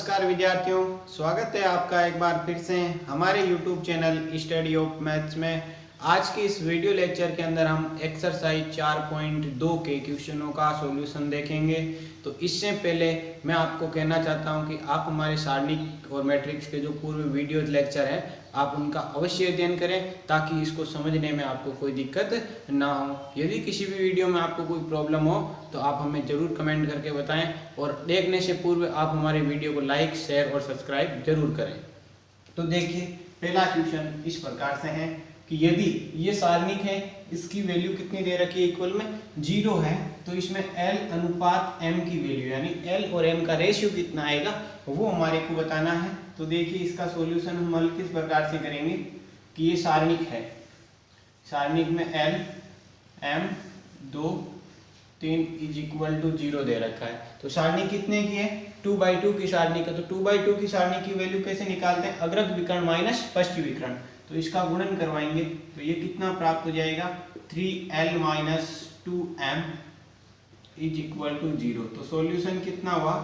नमस्कार विद्यार्थियों, स्वागत है आपका एक बार फिर से हमारे YouTube channel study of maths में। आज के इस वीडियो लेक्चर के अंदर हम एक्सरसाइज 4.2 के क्वेश्चनों का सॉल्यूशन देखेंगे। तो इससे पहले मैं आपको कहना चाहता हूं कि आप हमारे सारणिक और मैट्रिक्स के जो पूर्व वीडियो लेक्चर है आप उनका अवश्य अध्ययन करें ताकि इसको समझने में आपको कोई दिक्कत ना हो। यदि किसी भी वीडियो में आपको कोई प्रॉब्लम हो तो आप हमें ज़रूर कमेंट करके बताएं और देखने से पूर्व आप हमारे वीडियो को लाइक, शेयर और सब्सक्राइब जरूर करें। तो देखिए, पहला क्वेश्चन इस प्रकार से है कि यदि ये सारणिक है, इसकी वैल्यू कितनी दे रखी है, इक्वल में 0 है, तो इसमें L अनुपात M की वैल्यू यानी L और M का रेशियो कितना आएगा वो हमारे को बताना है। तो देखिए, इसका सॉल्यूशन हम किस प्रकार से करेंगे कि ये सारणिक है, सारणिक में L M 2 3 is equal to 0 दे रखा है। तो सारणी कितने की है, 2/2 की सारणी का। तो 2/2 की सारणी की वैल्यू कैसे निकालते हैं, अग्रज विकर्ण माइनस पश्च विकर्ण। तो इसका गुणन करवाएंगे तो ये कितना प्राप्त हो जाएगा, 3L minus 2M is equal to 0। तो सॉल्यूशन कितना हुआ,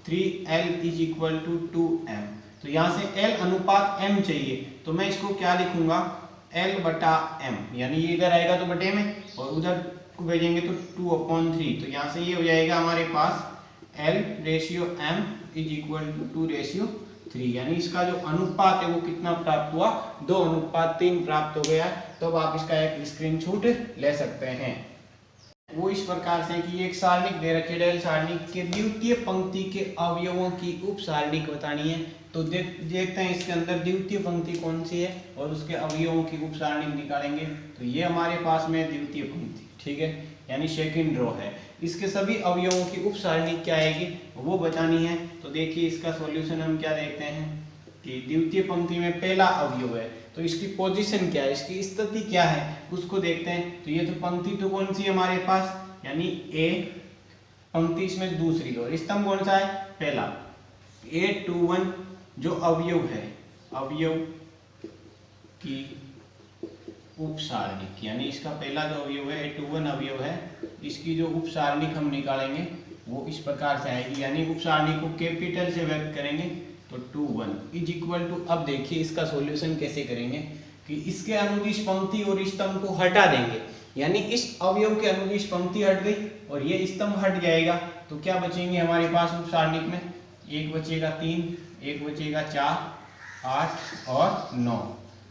3L is equal to 2M। तो यहाँ से L अनुपात M चाहिए, तो मैं इसको क्या लिखूंगा, L बटा M, यानी ये इधर आएगा तो बटे में और उधर को भेजेंगे तो 2/3। तो यहाँ से ये हो जाएगा हमारे पास L ratio M is equal to 2 ratio 3, यानी इसका जो अनुपात है वो कितना प्राप्त हुआ, 2:3 प्राप्त हो गया। तो अब आप इसका एक स्क्रीनशॉट ले सकते हैं। वो इस प्रकार से कि एक सारणिक दे रखे डेल सारणिक के द्वितीय पंक्ति के अवयवों की उप सारणिक बतानी है। तो देखते हैं इसके अंदर द्वितीय पंक्ति कौन सी है और उसके अवयवों की उप सारणिक निकालेंगे। तो ये हमारे पास में द्वितीय पंक्ति, ठीक है, यानी सेकंड रो है। इसके सभी अवयवों की उप सारणिक क्या आएगी वो बतानी है। तो देखिए, इसका सॉल्यूशन हम क्या देखते हैं कि द्वितीय पंक्ति में पहला अवयव है तो इसकी पोजीशन क्या है, इसकी स्थिति क्या है उसको देखते हैं। तो ये तो पंक्ति तो कौन सी है हमारे पास, यानी ए पंक्ति, इसमें दूसरी और स्तंभ कौन सा है, पहला। A21 जो अवयव है, अवयव की उप सारणिक, यानी इसका पहला जो अवयव है A21 अवयव है, इसकी जो उप सारणिक हम निकालेंगे वो इस प्रकार से आएगी, यानी उप सारणिक को कैपिटल से व्यक्त करेंगे तो 21 इज इक्वल टू। अब देखिए इसका सॉल्यूशन कैसे करेंगे कि इसके अनुदिश पंक्ति और स्तंभ को हटा देंगे, यानी इस अवयव के अनुदिश पंक्ति हट गई और ये स्तंभ हट जाएगा। तो क्या बचेंगे हमारे पास उप सारणिक में, एक बचेगा 3, एक बचेगा 4, 8 और 9।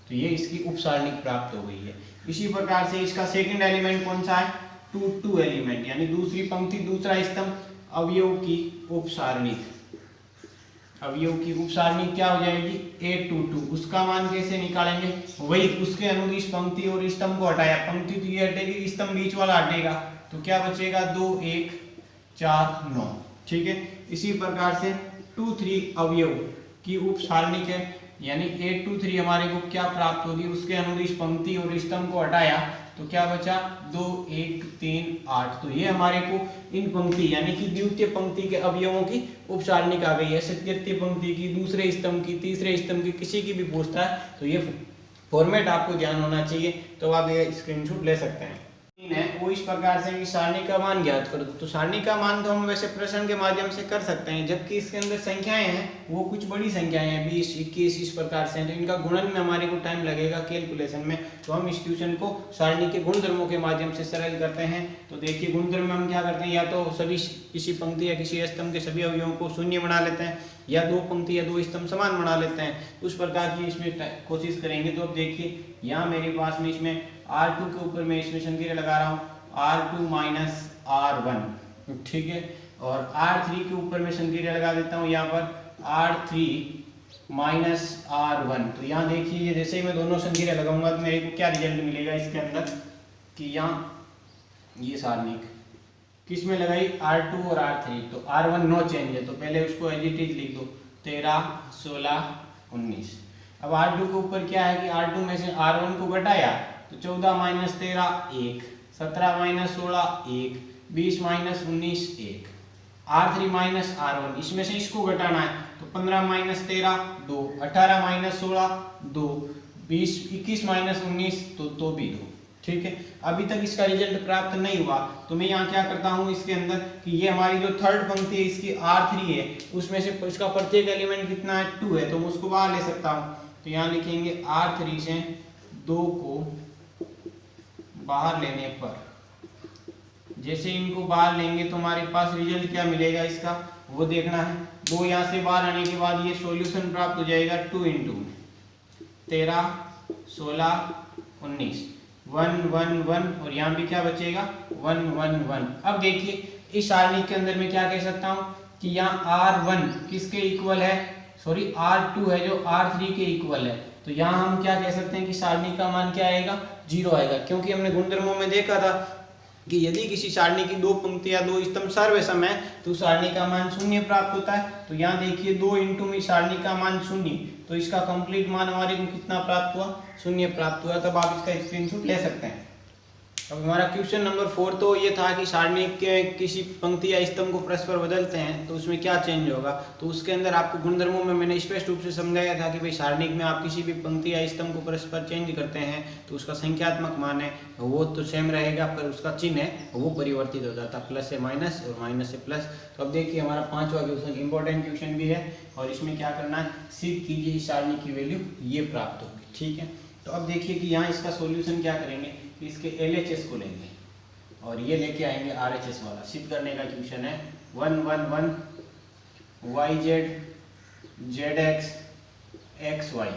तो ये इसकी उप सारणिक प्राप्त हो गई है। इसी प्रकार से इसका सेकंड एलिमेंट कौन सा है, 2 एलिमेंट, यानी दूसरी पंक्ति दूसरा स्तंभ, अवयव की उप सारणिक, अवयव की उप सारणिक क्या हो जाएगी, A22। उसका मान कैसे निकालेंगे, वही उसके अनुदिश पंक्ति और स्तंभ को हटाया, पंक्ति तो ये हटेगी, स्तंभ बीच वाला हटेगा, तो क्या बचेगा 2, 1, 4, 9, ठीक है। इसी प्रकार से 2, 3 अवयव की उप सारणिक है, यानी A23 हमारे को क्या प्राप्त होगी, उसके अनुदिश पंक्ति और स्तंभ को हटाया तो क्या बचा, 2, 1, 3, 8। तो ये हमारे को इन पंक्ति यानी कि द्वितीय पंक्ति के अवयवों की उप सारणिक आ गई है। तृतीय पंक्ति की, दूसरे स्तंभ की, तीसरे स्तंभ की, किसी की भी पूछता है तो ये फॉर्मेट आपको ध्यान होना चाहिए। तो आप ये स्क्रीनशॉट ले सकते हैं। है वो इस प्रकार से कि सारणी का मान ज्ञात कर दो। तो सारणी का मान तो हम वैसे प्रश्न के माध्यम से कर सकते हैं, जबकि इसके अंदर संख्याएं हैं वो कुछ बड़ी संख्याएं हैं, 20, 21 इस प्रकार से, तो इनका गुणन में हमारे को टाइम लगेगा कैलकुलेशन में। तो हम इस क्वेश्चन को सारणी के गुणधर्मों के माध्यम से सरल करते हैं। तो देखिए, गुणधर्म में हम क्या करते हैं, या तो सभी किसी पंक्ति या किसी स्तंभ के सभी अवयवों को शून्य बना लेते हैं, या 2 पंक्ति या 2 स्तंभ समान बना लेते हैं। उस प्रकार की इसमें कोशिश करेंगे। तो अब देखिए, यहाँ मेरे पास में इसमें R2 के ऊपर मैं इसमें संकीर्ण लगा रहा हूँ, R2 माइनस R1, ठीक है, और R3 के ऊपर मैं संकीर्ण लगा देता हूँ यहाँ पर R3 माइनस R1। तो यहाँ देखिए, ये जैसे ही मैं दोनों संकीर्ण लगाऊंगा तो मेरे को क्या रिजल्ट मिलेगा इसके अंदर कि यहाँ ये सारणिक किस में लगाई, R2 और R3। तो R1 नो चेंज है, तो पहले उसको एज इट इज लिख दो, 13, 16, 19। अब R2 के ऊपर क्या है कि R2 में से R1 को घटाया तो 14 minus 13 1, 17 minus 16 1, 20 minus 19 1, R3 minus R1, इसमें से इसको घटाना है तो 15 माइनस 13 2, 18 माइनस 16 2, 20 21 माइनस 19 तो भी 2। ठीक है। अभी तक इसका रिजल्ट प्राप्त नहीं हुआ तो मैं यहाँ क्या करता हूँ इसके अंदर कि ये हमारी जो थर्ड पंक्ति है इसकी R3 है, उसमें से इसका प्रत्येक एलिमेंट कितना है 2 है, तो मैं उसको बाहर ले सकता हूँ। तो यहाँ लिखेंगे R3 से 2 को बाहर लेने पर, जैसे इनको बाहर लेंगे तो हमारे पास रिजल्ट क्या मिलेगा इसका वो देखना है। 2 यहाँ से बाहर आने के बाद ये सॉल्यूशन प्राप्त हो जाएगा 2 × 13 16 19 1 1 1 और यहाँ भी क्या बचेगा 1 1 1। अब देखिए इस सारणी के अंदर मैं क्या कह सकता हूँ कि यहाँ R1 किसके इक्वल है, सॉरी R2 है जो R3 के इक्वल है। तो यहाँ हम क्या कह सकते हैं कि सारणी का मान क्या आएगा 0 आएगा, क्योंकि हमने गुणधर्मों में देखा था कि यदि किसी सारणी की 2 पंक्ति या 2 स्तंभ सर्वसम है तो सारणी का मान 0 प्राप्त होता है। तो यहाँ देखिए 2 × में सारणी का मान 0, तो इसका कंप्लीट मान हमारे को कितना प्राप्त हुआ 0 प्राप्त हुआ। तब आप इसका स्क्रीनशॉट ले सकते हैं। अब हमारा क्वेश्चन नंबर 4 तो ये था कि सारणी के किसी पंक्ति या स्तंभ को परस्पर बदलते हैं तो उसमें क्या चेंज होगा। तो उसके अंदर आपको गुणधर्मों में मैंने स्पष्ट रूप से समझाया था कि भाई सारणी में आप किसी भी पंक्ति या स्तंभ को परस्पर चेंज करते हैं तो उसका संख्यात्मक मान है वो तो सेम रहेगा, पर उसका चिन्ह है वो परिवर्तित हो जाता है, प्लस से माइनस और माइनस से प्लस। तो अब देखिए हमारा 5वां क्वेश्चन इंपॉर्टेंट क्वेश्चन भी है और इसमें क्या करना है सिद्ध कीजिए इस सारणी की वैल्यू ये प्राप्त होगी। ठीक है, तो अब देखिए कि यहाँ इसका सोल्यूशन क्या करेंगे, इसके LHS को लेंगे और ये लेके आएंगे RHS वाला। सिद्ध करने का क्वेश्चन है 1 1 1 YZ ZX XY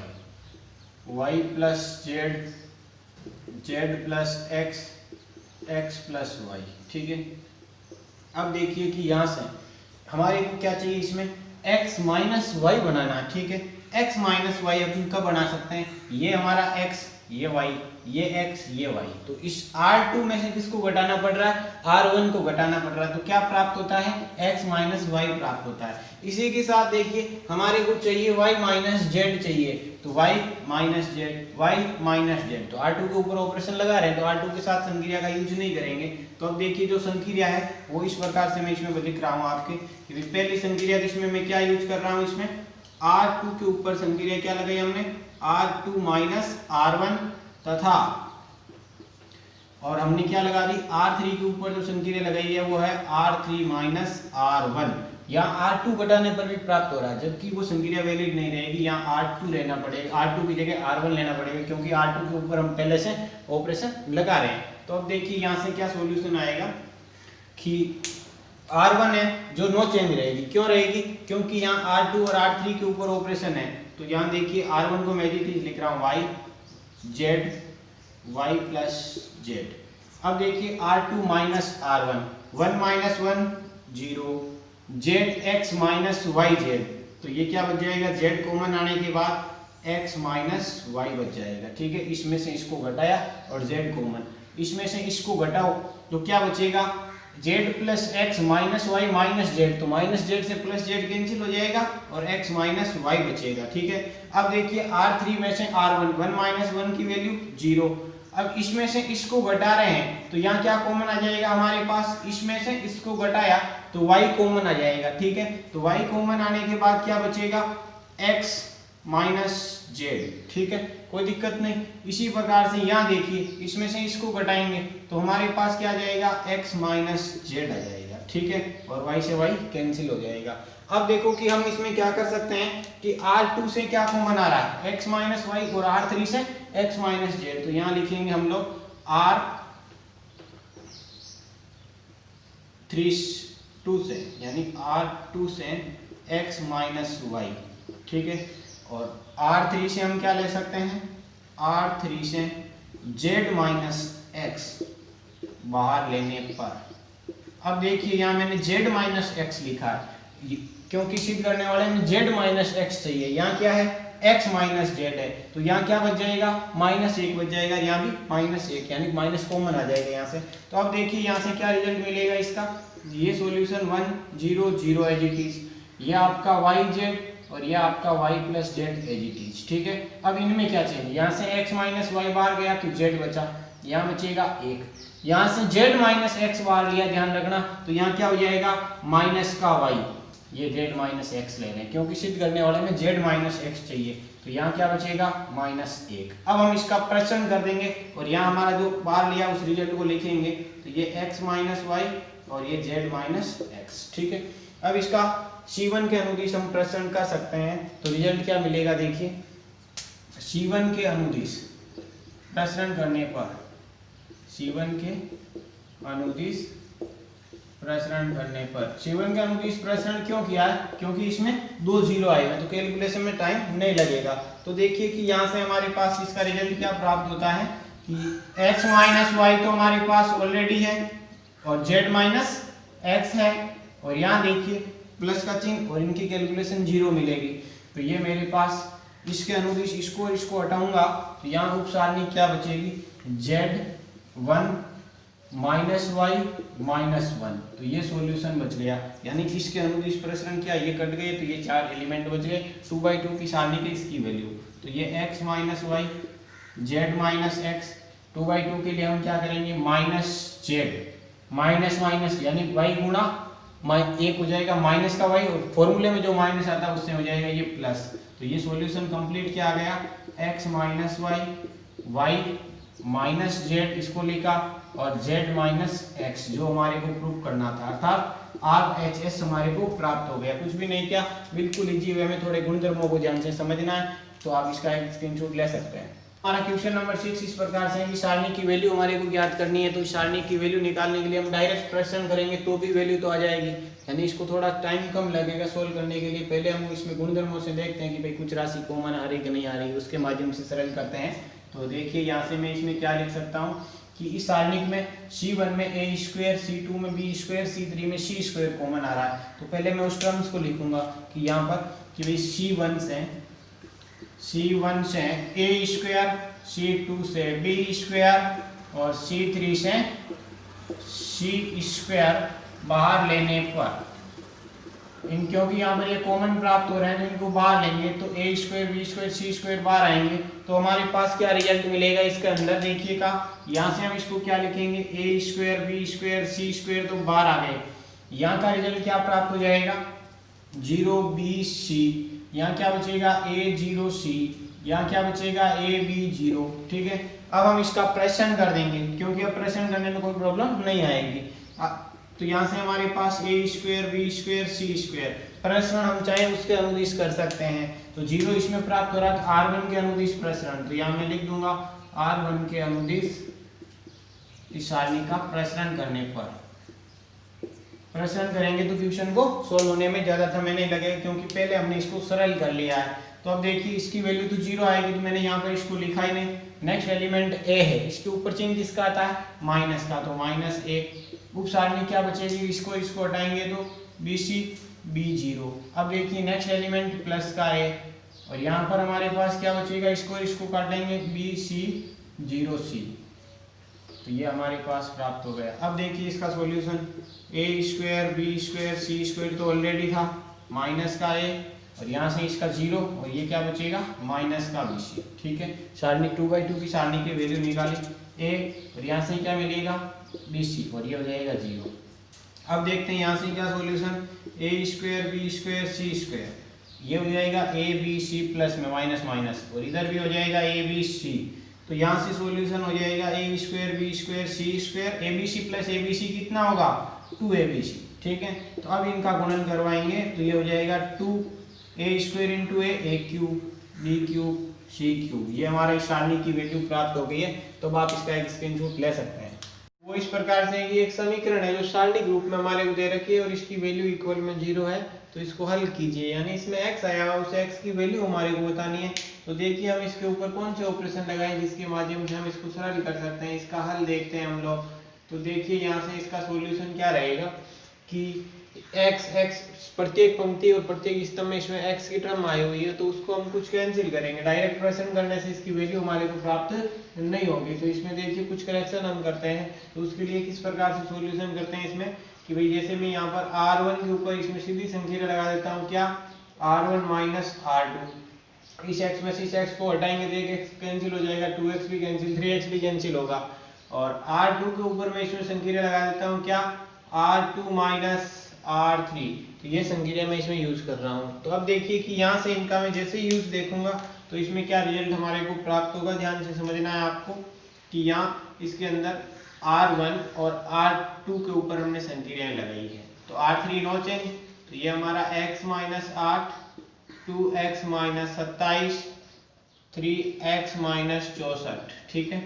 Y plus Z Z plus X X plus Y। ठीक है, अब देखिए कि यहाँ से हमारे को क्या चाहिए, इसमें x माइनस वाई बनाना है। ठीक है, x माइनस वाई अपन कब बना सकते हैं, ये हमारा x ये y ये x ये y, तो इस R2 में से किसको घटाना पड़ रहा है R1 को घटाना पड़ रहा है, तो क्या प्राप्त होता है x माइनस वाई प्राप्त होता है। इसी के साथ देखिए हमारे को चाहिए y माइनस जेड चाहिए, तो y minus Z y minus z, तो R2 के ऊपर ऑपरेशन लगा रहे हैं तो R2 के साथ संक्रिया का यूज नहीं करेंगे। तो अब देखिए जो संक्रिया है वो इस प्रकार से मैं इसमें लिख रहा हूँ आपके, पहली संक्रिया इसमें मैं क्या यूज कर रहा हूँ, इसमें R2 के ऊपर संक्रिया क्या लगाई हमने R2 माइनस R1 तथा और हमने क्या लगा दी R3 के ऊपर जो संक्रिया लगाई है वो है R3 माइनस R1। यहाँ R2 घटाने पर भी प्राप्त हो रहा है जबकि वो संक्रिया वैलिड नहीं रहेगी, यहाँ R2 लेना पड़ेगा, R2 की जगह R1 लेना पड़ेगा क्योंकि R2 के ऊपर हम पहले से ऑपरेशन लगा रहे हैं। तो अब देखिए यहाँ से क्या सॉल्यूशन आएगा कि R1 है जो नो चेंज रहेगी, क्यों रहेगी क्योंकि यहाँ R2 और R3 के ऊपर ऑपरेशन है। तो यहाँ देखिए R1 को मैं एज इट इज लिख रहा हूँ y z y plus z। अब देखिए R2 minus R1 1 minus 1 0 z x minus y z, तो ये क्या बच जाएगा z कॉमन आने के बाद x माइनस y बच जाएगा। ठीक है, इसमें से इसको घटाया और z कॉमन, इसमें से इसको घटाओ तो क्या बचेगा z plus x minus y minus z, तो माइनस जेड से प्लस जेड कैंसिल हो जाएगा और x माइनस वाई बचेगा। ठीक है, अब देखिए R3 में से R1 1 माइनस 1 की वैल्यू 0, अब इसमें से इसको घटा रहे हैं तो यहाँ क्या कॉमन आ जाएगा हमारे पास, इसमें से इसको घटाया तो y कॉमन आ जाएगा। ठीक है, तो y कॉमन आने के बाद क्या बचेगा x माइनस जेड। ठीक है, कोई दिक्कत नहीं। इसी प्रकार से यहाँ देखिए इसमें से इसको घटाएंगे तो हमारे पास क्या आ जाएगा x माइनस जेड आ जाएगा। ठीक है, और y से y कैंसिल हो जाएगा। अब देखो कि हम इसमें क्या कर सकते हैं कि R2 से क्या कॉमन आ रहा है x माइनस वाई और R3 से x माइनस जेड, तो यहाँ लिखेंगे हम लोग R2 से यानी R2 से x माइनस वाई। ठीक है, और R3 से हम क्या ले सकते हैं R3 से z माइनस x बाहर लेने पर। अब देखिए यहाँ मैंने z माइनस x लिखा है क्योंकि सिद्ध करने वाले में z माइनस x चाहिए, यहाँ क्या है x माइनस जेड है, तो यहाँ क्या बच जाएगा -1 बच जाएगा, यहाँ भी -1 यानी माइनस कॉमन आ जाएगा यहाँ से। तो अब देखिए यहाँ से क्या रिजल्ट मिलेगा इसका, ये सॉल्यूशन 1 0 0 एज इट इज, ये आपका yz और ये आपका y plus z as it is. ठीक है, अब इनमें क्या चाहिए, यहाँ से x माइनस वाई बाहर गया तो z बचा, यहाँ बचेगा 1, यहाँ से z माइनस एक्स बाहर लिया ध्यान रखना, तो यहाँ क्या हो जाएगा माइनस का y, ये z माइनस एक्स ले रहे हैं क्योंकि सिद्ध करने वाले में z माइनस एक्स चाहिए, तो यहाँ क्या बचेगा -1। अब हम इसका प्रश्न कर देंगे और यहाँ हमारा जो बार लिया उस रिजल्ट को लिखेंगे। तो ये x - y और ये z - x, ठीक है। अब इसका C1 के अनुदिश हम प्रश्न कर सकते हैं। तो रिजल्ट क्या मिलेगा, देखिए C1 के अनुदिश प्रश्न करने पर, C1 के अनुदिश प्रसरण करने पर, C1 के अनुदिश प्रसरण क्यों किया है, क्योंकि इसमें 2 0 आए हैं तो कैलकुलेशन में टाइम नहीं लगेगा। तो देखिए कि यहाँ से हमारे पास इसका रिजल्ट क्या प्राप्त होता है कि x - y तो हमारे पास ऑलरेडी है और z - x है और यहाँ देखिए प्लस का चिन्ह और इनकी कैलकुलेशन 0 मिलेगी। तो ये मेरे पास इसके अनुदिश इसको हटाऊंगा तो यहाँ उप सारणी क्या बचेगी, z1 - y -1। तो ये सॉल्यूशन बच गया, यानी कि इसके अनुदिश प्रसरण क्या, ये कट गए तो ये 4 एलिमेंट बच गए। 2/2 की सारणी के इसकी वैल्यू, तो ये x - y z - x, 2/2 के लिए हम क्या करेंगे -z माइनस यानी y गुणा 1 हो जाएगा माइनस का y, और फॉर्मूले में जो माइनस आता है उससे हो जाएगा ये प्लस। तो ये सॉल्यूशन कंप्लीट क्या आ गया, x - y z इसको लिखा और z - x जो हमारे को प्रूव करना था, अर्थात RHS हमारे को प्राप्त हो गया। कुछ भी नहीं किया, बिल्कुल इजी वे में, थोड़े गुणधर्मों को ध्यान से समझना है तो आप इसका एक स्क्रीनशॉट ले सकते हैं। हमारा क्वेश्चन नंबर 6 इस प्रकार से है कि सारणी की वैल्यू हमारे को ज्ञात करनी है। तो सारणी की वैल्यू निकालने के लिए हम डायरेक्ट प्रश्न करेंगे तो भी वैल्यू तो आ जाएगी, यानी इसको थोड़ा टाइम कम लगेगा सोल्व करने के लिए। पहले हम इसमें गुणधर्मों से देखते हैं कि भाई कुछ राशि कॉमन आ रही कि नहीं आ रही, उसके माध्यम से सरल करते हैं। तो देखिए यहाँ से मैं इसमें क्या लिख सकता हूँ कि इस सारणी में C1 में a², C2 में b², C3 में c² कॉमन आ रहा है। तो पहले मैं उस टर्म्स को लिखूंगा कि यहाँ पर कि भाई C1 से a², C2 से b² और C3 से c² बाहर लेने पर, इन क्योंकि यहाँ पर ये कॉमन प्राप्त हो रहे हैं तो इनको बाहर लेंगे तो a² b² c² बाहर आएंगे तो हमारे पास क्या रिजल्ट मिलेगा इसके अंदर, देखिएगा यहाँ से हम इसको क्या लिखेंगे a² b² c² तो बाहर आ गए। यहाँ का रिजल्ट क्या प्राप्त हो जाएगा 0bc, यहाँ क्या बचेगा a0c, यहाँ क्या बचेगा ab0, ठीक है। अब हम इसका प्रश्न कर देंगे क्योंकि अब प्रश्न करने में कोई प्रॉब्लम नहीं आएगी। तो यहाँ से हमारे पास a² b² c² प्रसरण हम चाहे उसके अनुदिश कर सकते हैं। तो 0 इसमें प्राप्त हो रहा था r1 के अनुदिश प्रसरण, तो यहाँ मैं लिख दूंगा r1 के अनुदिश इस सारणी का प्रसरण करने पर। प्रसरण करेंगे तो क्वेश्चन को सोल्व होने में ज्यादा समय नहीं लगेगा क्योंकि पहले हमने इसको सरल कर लिया है। तो अब देखिए इसकी वैल्यू तो 0 आएगी तो मैंने यहाँ पर इसको लिखा ही नहीं। नेक्स्ट एलिमेंट a है, इसके ऊपर चिन्ह किसका आता है माइनस का, तो -a। उप सारणी क्या बचेगी, इसको हटाएंगे तो bc b0। अब देखिए नेक्स्ट एलिमेंट प्लस का a और यहाँ पर हमारे पास क्या बचेगा, इसको काटेंगे bc 0c, तो ये हमारे पास प्राप्त हो गया। अब देखिए इसका सॉल्यूशन a² b² c² तो ऑलरेडी था माइनस का a और यहाँ से इसका 0 और ये क्या बचेगा माइनस का bc, ठीक है। सारणी 2/2 की सारणी की वैल्यू निकाली a और यहाँ से क्या मिलेगा bc और ये हो जाएगा 0। अब देखते हैं यहाँ से क्या सॉल्यूशन a² b² c², ये हो जाएगा a b c प्लस में माइनस और इधर भी हो जाएगा a b c, तो यहाँ से सॉल्यूशन हो जाएगा a² b² c², abc plus abc कितना होगा 2abc, ठीक है। तो अब इनका गुणन करवाएंगे तो ये हो जाएगा 2a² into a³ b³ c³, ये हमारा इस सारणी की वैल्यू प्राप्त हो गई है। तो अब आप इसका एक स्क्रीनशॉट ले सकते हैं। वो इस प्रकार से कि एक समीकरण है जो सारणी ग्रुप में हमारे को दे रखी है और इसकी वैल्यू इक्वल में 0 है, तो इसको हल कीजिए, यानी इसमें x आया हुआ उस x की वैल्यू हमारे को बतानी है। तो देखिए हम इसके ऊपर कौन से ऑपरेशन लगाएं जिसके माध्यम से हम इसको सरल कर सकते हैं। इसका हल देखते हैं हम लोग। तो देखिए यहाँ से इसका सॉल्यूशन क्या रहेगा कि x प्रत्येक पंक्ति और प्रत्येक स्तंभ में इसमें x की टर्म आई हुई है तो उसको हम कुछ कैंसिल करेंगे। डायरेक्ट प्रश्न करने से इसकी वैल्यू हमारे को प्राप्त नहीं होगी। तो इसमें देखिए कुछ करेक्शन हम करते हैं। तो उसके लिए किस प्रकार से सॉल्यूशन करते हैं इसमें कि भाई जैसे मैं यहाँ पर r1 के ऊपर इसमें सीधी संख्या लगा देता हूँ, क्या r1 माइनस r2, इस x में से इस x को हटाएंगे तो एक x कैंसिल हो जाएगा, 2x भी कैंसिल, 3x भी कैंसिल होगा, और r2 के ऊपर मैं इसमें संख्या लगा देता हूँ क्या r2 माइनस r3, तो ये संख्या मैं इसमें यूज कर रहा हूँ। तो अब देखिए कि यहाँ से इनका मैं जैसे यूज देखूंगा तो इसमें क्या रिजल्ट हमारे को प्राप्त होगा, ध्यान से समझना है आपको कि यहाँ इसके अंदर R1 और R2 के ऊपर हमने सेंटीग्रेड लगाई है, तो R3 नो चेंज, तो ये हमारा x minus 8, 2x minus 27, 3x minus 64, ठीक है।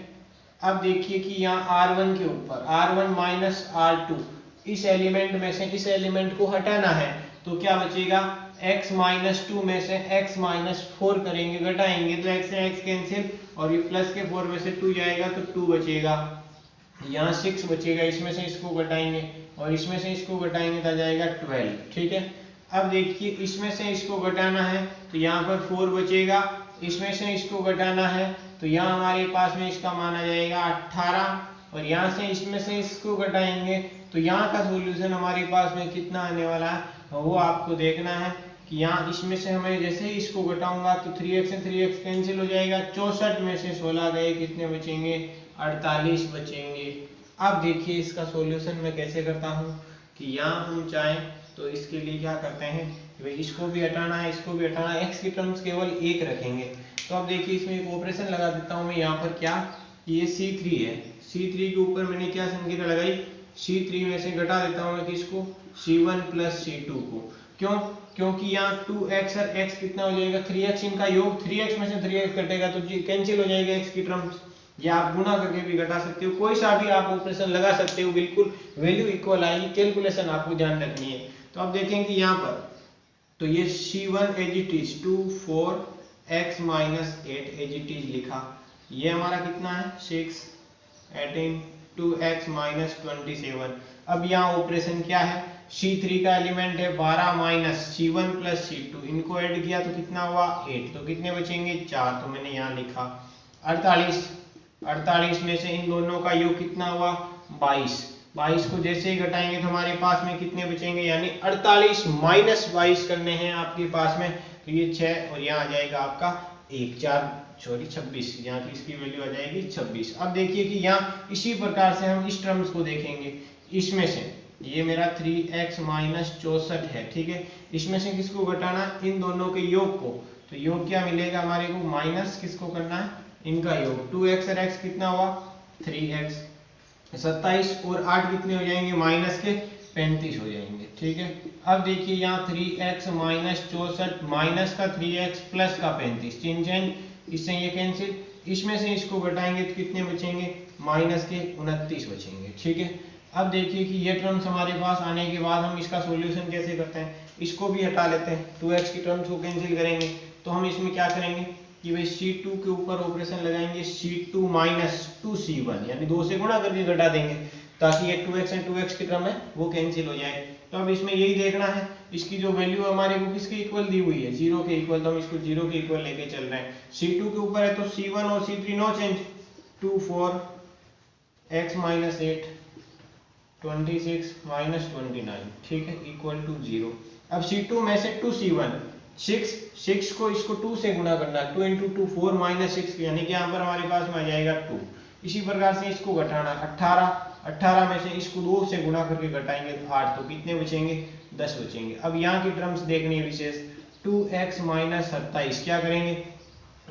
अब देखिए कि यहाँ R1 के ऊपर R1 माइनस R2, इस एलिमेंट में से इस एलिमेंट को हटाना है, तो क्या बचेगा, x माइनस 2 में से x माइनस 4 करेंगे, घटाएंगे तो x से x कैंसिल, और ये प्लस के 4 में से 2 जाएगा तो 2 बचेगा, यहाँ 6 बचेगा, इसमें से इसको घटाएंगे और इसमें से इसको घटाएंगे तो आ जाएगा 12, ठीक है। अब देखिए इसमें से इसको घटाना है तो यहाँ पर 4 बचेगा, इसमें से इसको घटाना है तो यहाँ हमारे पास में इसका मान आ जाएगा 18, और यहाँ से इसमें से इसको घटाएंगे तो यहाँ का सॉल्यूशन हमारे पास में कितना आने वाला है, वो आपको देखना है कि यहाँ इसमें से हमें जैसे ही इसको घटाऊंगा तो 3x से 3x कैंसिल हो जाएगा, 64 में से 16 गए, कितने बचेंगे, 48 बचेंगे। अब देखिए इसका सॉल्यूशन मैं कैसे करता हूँ कि यहाँ हम चाहें तो इसके लिए क्या करते हैं, भाई इसको भी हटाना है, इसको भी हटाना है, x की टर्म्स केवल 1 रखेंगे। तो अब देखिए इसमें एक ऑपरेशन लगा देता हूँ मैं यहाँ पर, क्या, ये C3 है, C3 के ऊपर मैंने क्या संख्या लगाई, C3 में से घटा देता हूँ मैं किसको, C1 प्लस C2 को, क्यों, क्योंकि यहाँ 2x और x कितना हो जाएगा, 3x, इनका योग 3x में से 3x कटेगा तो कैंसिल हो जाएगा x की टर्म्स, या आप गुना करके भी घटा सकते हो, कोई सा भी आप ऑपरेशन लगा सकते हो, बिल्कुल वैल्यू इक्वल आएगी, कैलकुलेशन आपको ध्यान रखनी है। तो अब देखेंगे यहाँ पर, तो ये C1 as it is 2 4x minus 8 as it is लिखा, ये हमारा कितना है 6 18 2x माइनस 27। अब यहाँ ऑपरेशन क्या है, C3 का एलिमेंट है 12 माइनस C1 प्लस C2, इनको ऐड किया तो कितना हुआ 8, तो कितने बचेंगे 4, तो मैंने यहाँ लिखा 48 में से इन दोनों का योग कितना हुआ 22 को जैसे ही घटाएंगे तो हमारे पास में कितने बचेंगे, यानी 48 माइनस 22 करने हैं आपके पास में, तो ये 6 और यहाँ आ जाएगा आपका 26, यहाँ की इसकी वैल्यू आ जाएगी 26। अब देखिए कि यहाँ इसी प्रकार से हम इस टर्म्स को देखेंगे, इसमें से ये मेरा 3x माइनस 64 है, ठीक है, इसमें से किसको घटाना, इन दोनों के योग को, तो योग क्या मिलेगा हमारे को, माइनस किसको करना है, इनका योग, 2x और x कितना हुआ 3x, 27 और 8 कितने हो जाएंगे, माइनस के 35 हो जाएंगे, ठीक है। अब देखिए यहाँ 3x माइनस 64 माइनस का 3x प्लस का 35, चिन्ह चेंज, इससे ये कैंसिल, इसमें से इसको घटाएंगे तो कितने बचेंगे, माइनस के 29 बचेंगे, ठीक है। अब देखिए कि ये टर्म्स हमारे पास आने के बाद हम इसका सॉल्यूशन कैसे करते हैं, इसको भी हटा लेते हैं, 2x की टर्म्स को कैंसिल करेंगे तो हम इसमें क्या करेंगे कि भाई C2 के ऊपर ऑपरेशन लगाएंगे, C2 माइनस 2C1, यानी 2 से गुणा करके घटा देंगे ताकि ये 2x एंड 2x की टर्म है वो कैंसिल हो जाए। तो अब इसमें यही देखना है इसकी जो वैल्यू हमारे को किसके इक्वल दी हुई है, 0 के इक्वल, तो हम इसको 0 के इक्वल लेके चल रहे हैं। C2 के ऊपर है तो C1 और C3 no change, 2 4x minus 8 26 minus 29, ठीक है, इक्वल टू 0। अब C2 में से 2C1 6 को इसको 2 से गुणा करना है, 2 इंटू 2 4 माइनस 6, यानी कि यहाँ पर हमारे पास में आ जाएगा 2। इसी प्रकार से इसको घटाना 18 में से इसको 2 से गुणा करके घटाएंगे तो 8, तो कितने बचेंगे 10 बचेंगे। अब यहाँ की टर्म्स देखनी है विशेष, 2x माइनस 27, क्या करेंगे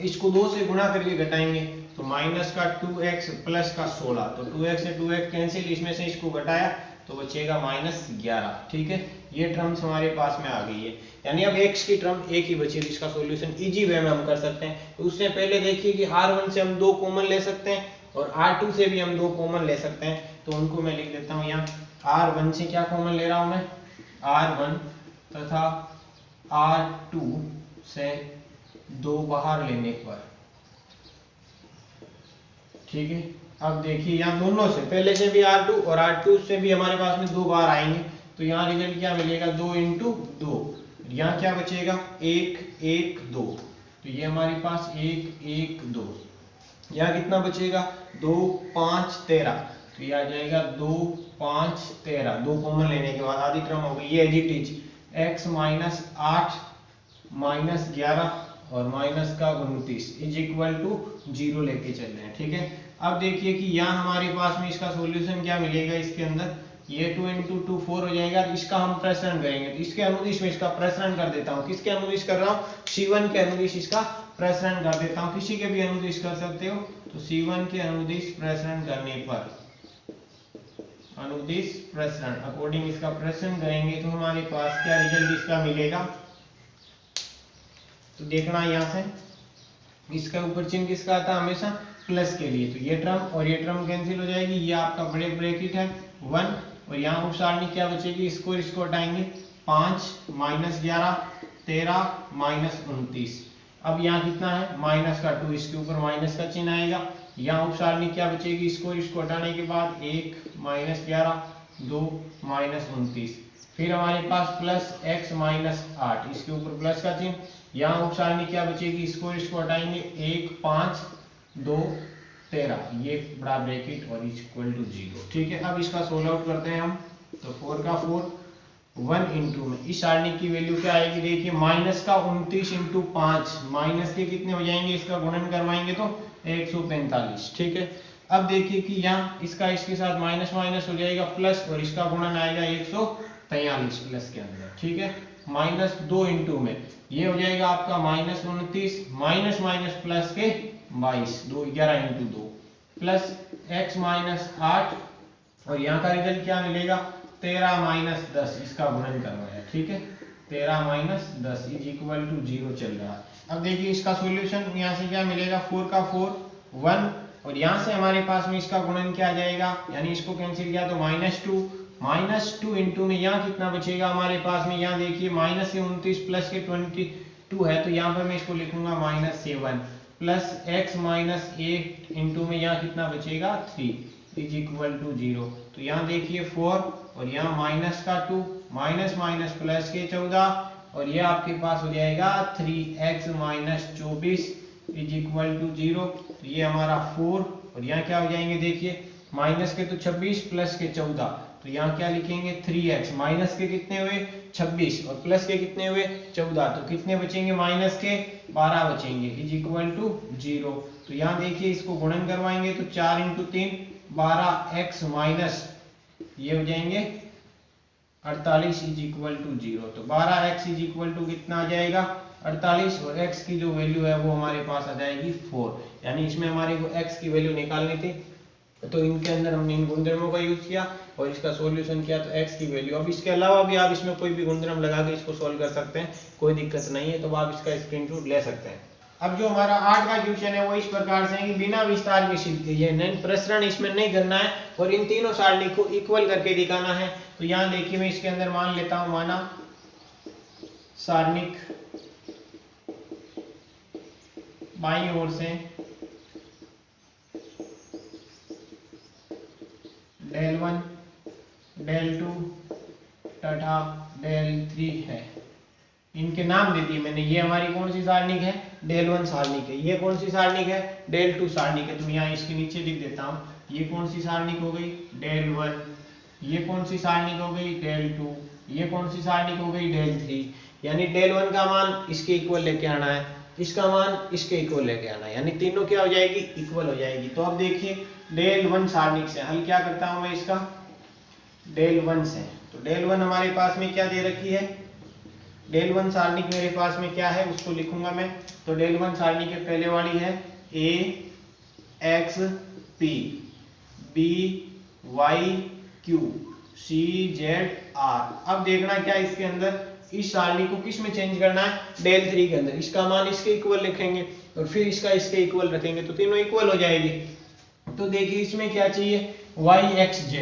इसको 2 से गुणा करके घटाएंगे तो माइनस का 2x प्लस का 16, तो 2x से 2x कैंसिल, इसमें से इसको घटाया तो बचेगा माइनस 11, ठीक है। ये टर्म्स हमारे पास में आ गई है, यानी अब x की टर्म एक ही बची है, इसका सॉल्यूशन इजी वे में हम कर सकते हैं। तो उससे पहले देखिए कि R1 से हम 2 कॉमन ले सकते हैं और R2 से भी हम 2 कॉमन ले सकते हैं, तो उनको मैं लिख देता हूँ यहाँ। R1 से क्या कॉमन ले रहा हूँ मैं, R1 तथा R2 से 2 बाहर लेने पर, ठीक है। अब देखिए यहाँ दोनों से, पहले से भी R2 और R2 से भी हमारे पास में 2 बार आएंगे, तो यहाँ रिजल्ट क्या मिलेगा 2 इंटू 2, यहाँ क्या बचेगा 1 1 2, तो ये हमारे पास 1 1 2, यहाँ कितना बचेगा 2 5 13, तो ये आ जाएगा 2 5 13, 2 कॉमन लेने के बाद आधी टर्म हो गई, ये as it is x minus 8 minus 11 और माइनस का 29 इज इक्वल टू 0 लेके चल रहे हैं, ठीक है। अब देखिए कि यहाँ हमारे पास में इसका सॉल्यूशन क्या मिलेगा, इसके अंदर ये 2 × 2 4 हो जाएगा। इसका हम प्रसरण करेंगे, तो इसके अनुदिश में इसका प्रसरण कर देता हूँ। किसके अनुदिश कर रहा हूँ? C1 के अनुदिश इसका प्रसरण कर देता हूँ। किसी के भी अनुदिश कर सकते हो, तो C1 के अनुदिश प्रसरण करने पर, अनुदिश प्रसरण अकॉर्डिंग इसका प्रसरण करेंगे तो हमारे पास क्या रिजल्ट इसका मिलेगा। तो देखना यहाँ से इसका ऊपर चिन्ह किसका आता है? हमेशा प्लस के लिए। तो ये टर्म और ये टर्म कैंसिल हो जाएगी। ये आपका बड़े ब्रैकेट है 1 और यहाँ उप सारणी क्या बचेगी? इसको हटाएंगे 5 - 11 13 - 29। अब यहाँ कितना है? माइनस का 2, इसके ऊपर माइनस का चिन्ह आएगा। यहाँ उप सारणी क्या बचेगी? इसको हटाने के बाद 1 - 11 2 - 29। फिर हमारे पास प्लस x - 8, इसके ऊपर प्लस का चिन्ह। यहाँ उप सारणी क्या बचेगी? इसको हटाएंगे 1 5 2 13, ये बड़ा ब्रैकेट और इक्वल टू 0। ठीक है, अब इसका सोल्व आउट करते हैं हम। तो 4 का 4 1 इंटू में इस सारणी की वैल्यू क्या आएगी? देखिए माइनस का 29 × 5, माइनस के कितने हो जाएंगे? इसका गुणन करवाएंगे तो 145। ठीक है, अब देखिए कि यहाँ इसका इसके साथ माइनस माइनस हो जाएगा प्लस और इसका गुणन आएगा 143 प्लस के अंदर। ठीक है, -2 इंटू में ये हो जाएगा आपका -29 माइनस माइनस प्लस के 22 2 11 × 2 प्लस x - 8 और यहाँ का रिजल्ट क्या मिलेगा? 13 - 10, इसका गुणन करवाया। ठीक है, 13 - 10 = 0 चल रहा है। अब देखिए इसका सॉल्यूशन यहाँ से क्या मिलेगा? 4 का 4 1 और यहाँ से हमारे पास में इसका गुणन क्या आ जाएगा? यानी इसको कैंसिल किया तो -2 इंटू में यहाँ कितना बचेगा हमारे पास में? यहाँ देखिए माइनस से 29 प्लस के 22 है, तो यहाँ पर मैं इसको लिखूंगा -7 प्लस x - 8 इंटू में यहाँ कितना बचेगा? 3 = 0। तो यहाँ देखिए 4 और यहाँ माइनस का 2 माइनस माइनस प्लस के 14 और ये आपके पास हो जाएगा 3x - 24 = 0। तो ये हमारा 4 और यहाँ क्या हो जाएंगे? देखिए माइनस के तो 26 प्लस के 14, तो यहाँ क्या लिखेंगे? 3x माइनस के कितने हुए? 26 और प्लस के कितने हुए? 14, तो कितने बचेंगे? माइनस के 12 बचेंगे = 0। तो यहाँ देखिए इसको गुणन करवाएंगे तो 4 × 3 12x माइनस ये हो जाएंगे 48 = 0। तो 12x = कितना आ जाएगा? 48 और x की जो वैल्यू है वो हमारे पास आ जाएगी 4। यानी इसमें हमारे को x की वैल्यू निकालनी थी, तो इनके अंदर हमने इन गुणधर्मों का यूज किया और इसका सॉल्यूशन किया तो x की वैल्यू। अब इसके अलावा भी आप इसमें कोई भी गुणधर्म लगा के इसको सॉल्व कर सकते हैं, कोई दिक्कत नहीं है, तो आप इसका स्क्रीनशॉट ले सकते हैं। अब जो हमारा 8 का क्वेश्चन है वो इस प्रकार से है कि बिना विस्तार के सिद्ध कीजिए, नहीं प्रसरण इसमें नहीं करना है और इन तीनों सारणी को इक्वल करके दिखाना है। तो यहाँ देखिए मैं इसके अंदर मान लेता हूं, माना सारणिक बाईं ओर से del 1 del 2 तथा del 3 है। इनके नाम दे दिए मैंने। ये हमारी कौन सी सारणिक है? del 1 सारणिक है। ये कौन सी सारणिक है? del 2 सारणिक है। तो यहाँ इसके नीचे लिख देता हूं, ये कौन सी सारणिक हो गई? del 1। ये कौन सी सारणिक हो गई? del 2। ये कौन सी सारणिक हो गई? del 3। यानी del 1 का मान इसके इक्वल लेके आना है, इसका मान इसके इक्वल लेके आना है, यानी तीनों क्या हो जाएगी? इक्वल हो जाएगी। तो अब देखिए del 1 सारणिक से हल क्या करता हूं मैं इसका? del 1 से, तो del 1 हमारे पास में क्या दे रखी है? del 1 सारणिक मेरे पास में क्या है उसको लिखूंगा मैं। तो del 1 सारणिक के पहले वाली है a x p b y q c z r। अब देखना क्या इसके अंदर इस सारणी को किस में चेंज करना है? del 3 के अंदर। इसका मान इसके इक्वल लिखेंगे और फिर इसका इसके इक्वल रखेंगे तो तीनों इक्वल हो जाएगी। तो देखिए इसमें क्या चाहिए? y x z।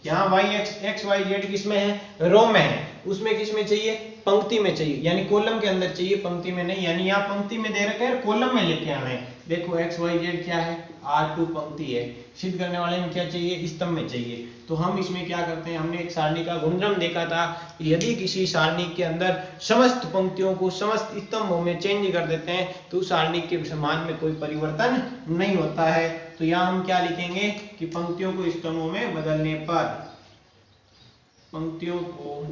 यहाँ y x y z किस में है? रो में है। उसमें किस में चाहिए? पंक्ति में चाहिए, यानी कॉलम के अंदर चाहिए, पंक्ति में नहीं। यानी यहाँ पंक्ति में दे रखा है, कॉलम में लेके आना है। देखो x y z क्या है? R2 पंक्ति है। सिद्ध करने वाले में क्या चाहिए? स्तंभ में चाहिए। तो हम इसमें क्या करते हैं? हमने एक सारणी का गुणधर्म देखा था, यदि किसी सारणी के अंदर समस्त पंक्तियों को समस्त स्तंभों में चेंज कर देते हैं तो उस सारणी के मान में कोई परिवर्तन नहीं होता है। तो यहाँ हम क्या लिखेंगे कि पंक्तियों को स्तंभों में बदलने पर, पंक्तियों को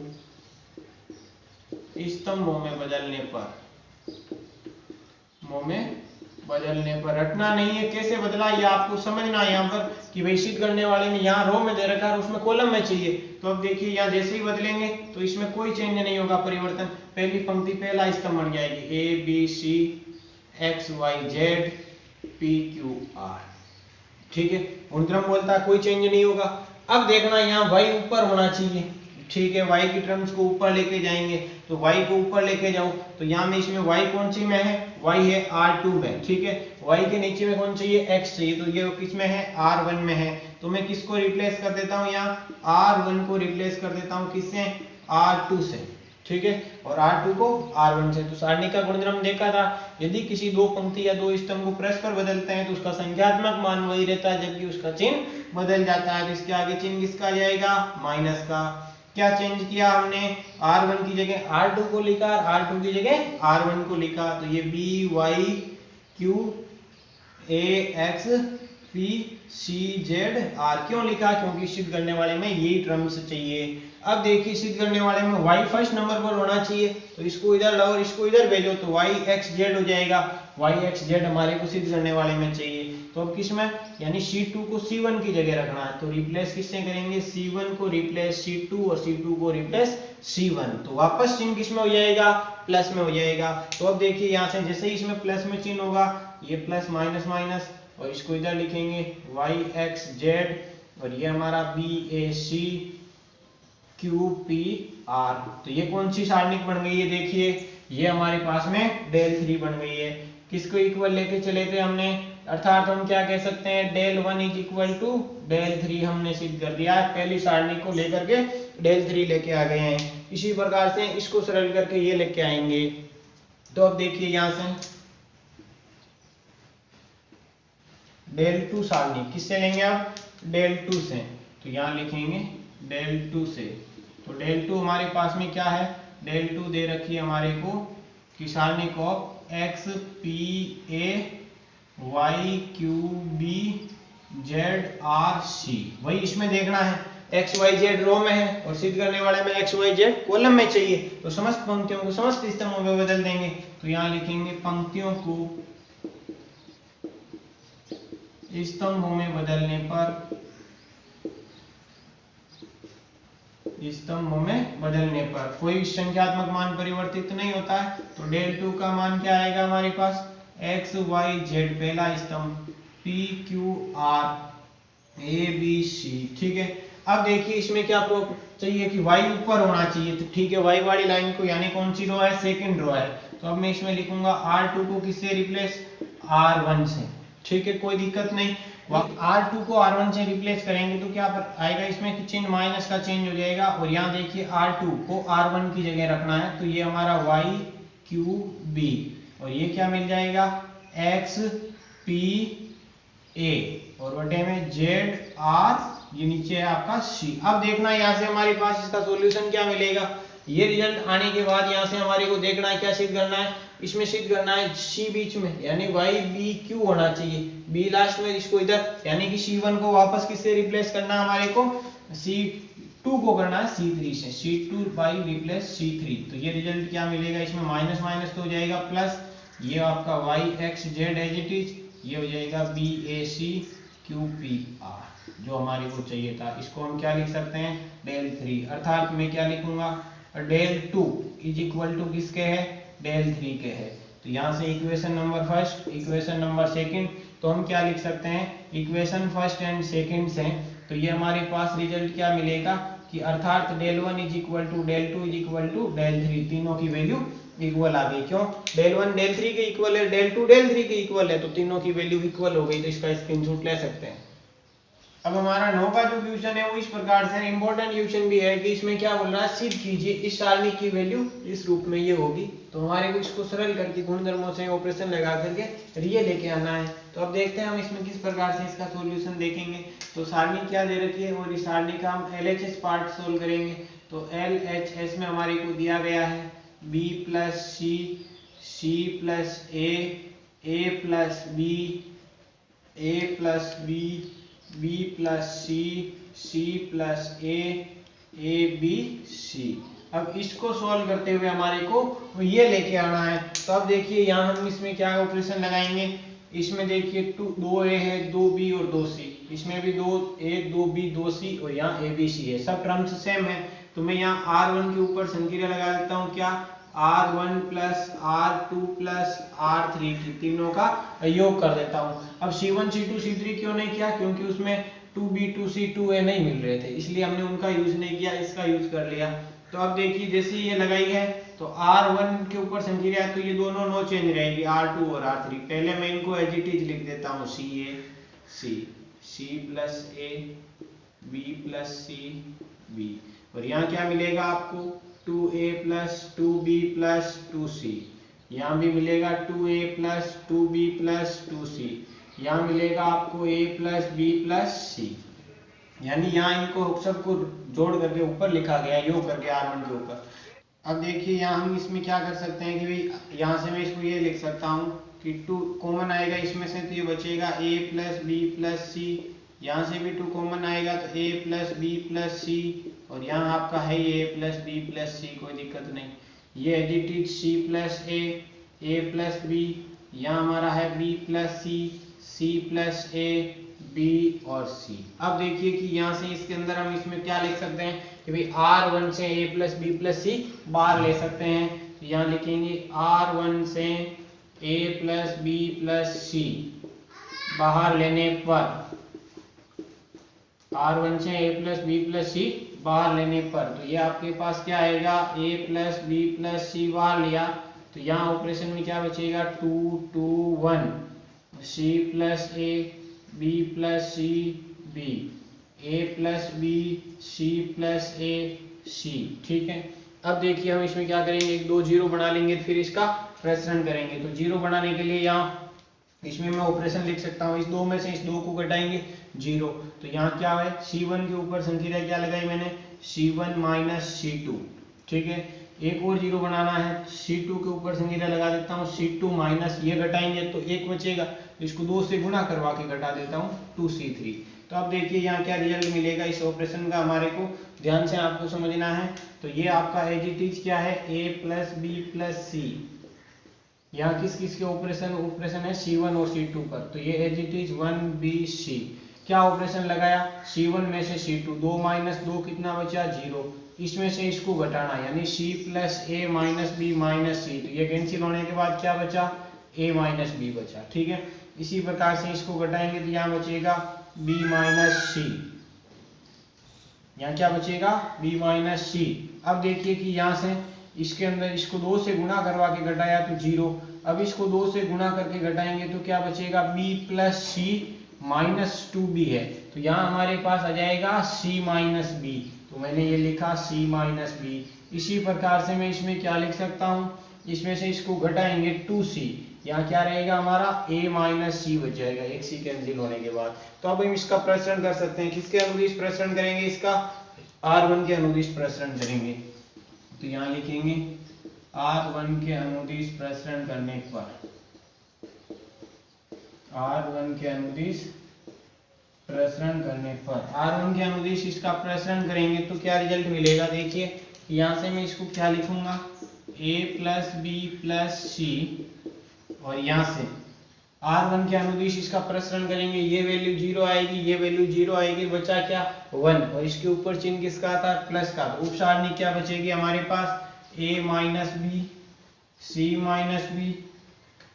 स्तंभों में बदलने पर, बदलने पर। रटना नहीं है कैसे बदला, ये आपको समझना है यहाँ पर कि भाई सिद्ध करने वाले में यहाँ रो में दे रखा है और उसमें कॉलम में चाहिए। तो अब देखिए यहाँ जैसे ही बदलेंगे तो इसमें कोई चेंज नहीं होगा, परिवर्तन। पहली पंक्ति पहला स्तंभ बन जाएगी a b c x y z p q r, ठीक है। गुणक्रम बोलता है कोई चेंज नहीं होगा। अब देखना यहाँ y ऊपर होना चाहिए, ठीक है। y की टर्म्स को ऊपर लेके जाएंगे, तो y को ऊपर लेके जाऊं तो यहाँ में इसमें y कौन सी में है, y है R2 में, ठीक है। y के नीचे में कौन चाहिए, x चाहिए, तो ये किस में है, R1 में है। तो मैं किसको रिप्लेस कर देता हूँ, यहाँ R1 को रिप्लेस कर देता हूँ किससे, R2 से, ठीक है, और R2 को R1 से। तो सारणी का गुणधर्म देखा था, यदि किसी दो पंक्ति या दो स्तंभ को परस्पर बदलते हैं तो उसका संख्यात्मक मान वही रहता है, जबकि उसका चिन्ह बदल जाता है। तो इसके आगे चिन्ह किसका आ जाएगा, माइनस का। क्या चेंज किया हमने, R1 की जगह R2 को लिखा, R2 की जगह R1 को लिखा। तो ये B Y Q A X P C Z R क्यों लिखा, क्योंकि सिद्ध करने वाले में यही टर्म्स चाहिए। अब देखिए सिद्ध करने वाले में y फर्स्ट नंबर पर होना चाहिए, तो इसको इधर लाओ और इसको इधर भेजो तो y x z हो जाएगा। y x z हमारे को सिद्ध करने वाले में चाहिए। तो अब किस में, यानी C2 को C1 की जगह रखना है, तो रिप्लेस किससे करेंगे, C1 को रिप्लेस C2 और C2 को रिप्लेस C1। तो वापस चिन्ह किस में हो जाएगा, प्लस में हो जाएगा। तो अब देखिए यहाँ से जैसे ही इसमें प्लस में चिन्ह होगा, ये प्लस माइनस माइनस, और इसको इधर लिखेंगे y x z, और ये हमारा B A C Q P R। तो ये कौन सी सारणिक बन गई है, देखिए ये हमारे पास में डेल 3 बन गई है। किसको इक्वल लेके चले थे हमने, अर्थात हम क्या कह सकते हैं, del 1 is equal to del 3 हमने सिद्ध कर दिया है। पहली सारणी को लेकर के डेल 3 लेके आ गए हैं। इसी प्रकार से इसको सरल करके ये लेके आएंगे। तो अब देखिए यहाँ से डेल 2 सारणी किससे लेंगे, आप डेल 2 से, तो यहाँ लिखेंगे डेल 2 से। तो डेल 2 हमारे पास में क्या है, डेल 2 दे रखी है हमारे को कि सारणी को x p a y q b z r c, वही इसमें देखना है। x y z रो में है और सिद्ध करने वाले में x y z कॉलम में चाहिए, तो समस्त पंक्तियों को समस्त स्तंभों में बदल देंगे। तो यहाँ लिखेंगे पंक्तियों को स्तंभों में बदलने पर, स्तंभों में बदलने पर कोई संख्यात्मक मान परिवर्तित नहीं होता है। तो डेल 2 का मान क्या आएगा हमारे पास, x y z पहला स्तंभ, p q r a b c, ठीक है। अब देखिए इसमें क्या चाहिए कि y ऊपर होना चाहिए, तो ठीक है, y वाली लाइन को, यानी कौन सी रो है, सेकंड रो है। तो अब मैं इसमें लिखूंगा R2 को किससे रिप्लेस, R1 से, ठीक है, कोई दिक्कत नहीं। R2 को R1 से रिप्लेस करेंगे तो क्या आएगा, इसमें चिन्ह माइनस का चेंज हो जाएगा। और यहाँ देखिए R2 को R1 की जगह रखना है, तो ये हमारा y q b, और ये क्या मिल जाएगा, x p a, और बटे में z r, ये नीचे है आपका c। अब देखना यहाँ से हमारे पास इसका सॉल्यूशन क्या मिलेगा। ये रिजल्ट आने के बाद यहाँ से हमारे को देखना है क्या सिद्ध करना है, इसमें सिद्ध करना है c बीच में, यानी y b q होना चाहिए, b लास्ट में, इसको इधर, यानी कि c1 को वापस किससे रिप्लेस करना है हमारे को, c2 को करना है c3 से, c2 बाई रिप्लेस c3। तो ये रिजल्ट क्या मिलेगा, इसमें माइनस माइनस तो हो जाएगा प्लस, ये आपका y x z as it is, ये हो जाएगा b a c q p r, जो हमारे को चाहिए था। इसको हम क्या लिख सकते हैं, डेल 3, अर्थात मैं क्या लिखूंगा, डेल 2 इज इक्वल टू किसके है, डेल 3 के है। तो यहाँ से equation number first, equation number second, तो हम क्या लिख सकते हैं, इक्वेशन फर्स्ट एंड सेकंड से, तो ये हमारे पास रिजल्ट क्या मिलेगा कि अर्थात del 1 is equal to del 2 is equal to del 3, तीनों की वैल्यू इक्वल आ गई। क्यों, डेल 1 डेल 3 के इक्वल है, डेल 2 डेल 3 के इक्वल है, तो तीनों की वैल्यू इक्वल हो गई। तो इसका स्क्रीनशॉट ले सकते हैं। अब हमारा 9 का जो क्वेश्चन है वो इस प्रकार से, इंपॉर्टेंट क्वेश्चन भी है कि इसमें क्या बोल रहा है, सिद्ध कीजिए इस सारणी की वैल्यू इस रूप में ये होगी। तो हमारे को इसको सरल करके गुणधर्मों से ऑपरेशन लगा करके रियल लेके आना है। तो अब देखते हैं हम इसमें किस प्रकार से इसका सॉल्यूशन देखेंगे। तो सारणी क्या दे रखी है, और इस सारणी का हम LHS पार्ट सोल्व करेंगे। तो LHS में हमारे को दिया गया है b plus c, c plus a plus b, a plus b, b plus c, c plus a b c। अब इसको सॉल्व करते हुए हमारे को ये लेके आना है। तो अब देखिए यहाँ हम इसमें क्या ऑपरेशन लगाएंगे, इसमें देखिए 2a है, 2b और 2c, इसमें भी 2a 2b 2c और यहाँ abc है, सब टर्म्स सेम है। तो मैं यहाँ r1 के ऊपर संक्रिया लगा देता हूँ, क्या r1 plus r2 plus r3 की तीनों का योग कर देता हूँ। अब c1 c2 c3 क्यों नहीं किया, क्योंकि उसमें 2b 2c 2a नहीं मिल रहे थे, इसलिए हमने उनका यूज नहीं किया, इसका यूज कर लिया। तो अब देखिए जैसे ये लगाई है तो r1 के ऊपर संक्रिया है तो ये दोनों नो चेंज रहेगी, r2 और r3। पहले मैं इनको एज इट इज लिख देता हूँ, c plus a b plus c b, और यहाँ क्या मिलेगा आपको 2a plus 2b plus 2c, यहाँ भी मिलेगा 2a plus 2b plus 2c, यहाँ मिलेगा आपको a plus b plus c। यानी यहाँ इनको सबको जोड़ करके ऊपर लिखा गया, योग करके r1 के ऊपर। अब देखिए यहाँ हम इसमें क्या कर सकते हैं कि भाई यहाँ से मैं इसको ये लिख सकता हूँ कि 2 कॉमन आएगा इसमें से, तो ये बचेगा a plus b plus c, यहाँ से भी 2 कॉमन आएगा तो a plus b plus c, और यहाँ आपका है a plus b plus c, कोई दिक्कत नहीं। ये as it is c plus a plus b, यहाँ हमारा है b plus c plus a b और c। अब देखिए कि यहाँ से इसके अंदर हम इसमें क्या लिख सकते हैं कि भाई r1 से a plus b plus c बाहर ले सकते हैं, तो यहाँ लिखेंगे r1 से a plus b plus c बाहर लेने पर, r1 से a plus b plus c बाहर लेने पर, तो ये आपके पास क्या आएगा a plus b plus c बाहर लिया, तो यहाँ ऑपरेशन में क्या बचेगा 2 2 1 c plus a b plus c b, a plus b c plus a c, ठीक है। अब देखिए हम इसमें क्या करेंगे, एक 2 0 बना लेंगे, फिर इसका प्रसरण करेंगे। तो 0 बनाने के लिए यहाँ इसमें मैं ऑपरेशन लिख सकता हूँ, इस 2 में से इस 2 को घटाएंगे 0, तो यहाँ क्या है c1 के ऊपर संक्रिया क्या लगाई मैंने c1 माइनस c2, ठीक है। एक और 0 बनाना है, c2 के ऊपर संक्रिया लगा देता हूँ c2 माइनस, ये घटाएंगे तो 1 बचेगा, तो इसको 2 से गुणा करवा के घटा देता हूँ 2c3। तो अब देखिए यहाँ क्या रिजल्ट मिलेगा इस ऑपरेशन का, हमारे को ध्यान से आपको समझना है। तो ये आपका एज इट इज क्या है a plus b plus c, यहाँ किस किस के ऑपरेशन है c1 और c2 पर, तो ये एज इट इज 1bc। क्या ऑपरेशन लगाया c1 में से c2, 2 माइनस 2 कितना बचा 0, इसमें से इसको घटाना, यानी c plus a minus b minus c, तो ये कैंसिल होने के बाद क्या बचा a माइनस b बचा, ठीक है। इसी प्रकार से इसको घटाएंगे तो यहाँ बचेगा b माइनस c, यहाँ क्या बचेगा b माइनस c। अब देखिए कि यहाँ से इसके अंदर इसको 2 से गुणा करवा के घटाया तो 0, अब इसको 2 से गुणा करके घटाएंगे तो क्या बचेगा b plus c minus 2b है, तो यहाँ हमारे पास आ जाएगा c माइनस b, तो मैंने ये लिखा c माइनस b। इसी प्रकार से मैं इसमें क्या लिख सकता हूँ, इसमें से इसको घटाएंगे 2c, यहाँ क्या रहेगा हमारा a माइनस c बच जाएगा, एक c कैंसिल होने के बाद। तो अब हम इसका प्रसरण कर सकते हैं, किसके अनुदिश प्रसरण करेंगे, इसका r1 के अनुदिश प्रसरण करेंगे। तो यहाँ लिखेंगे r1 के अनुदिश प्रसरण करने पर, r1 के अनुदिश प्रसरण करने पर, r1 के अनुदिश इसका प्रसरण करेंगे तो क्या रिजल्ट मिलेगा, देखिए यहाँ से मैं इसको क्या लिखूंगा a plus b plus c, और यहाँ से r1 के अनुदिश इसका प्रसरण करेंगे, ये वैल्यू 0 आएगी, ये वैल्यू 0 आएगी, बचा क्या 1, और इसके ऊपर चिन्ह किसका था प्लस का, तो उपसारणी क्या बचेगी हमारे पास a minus b c minus b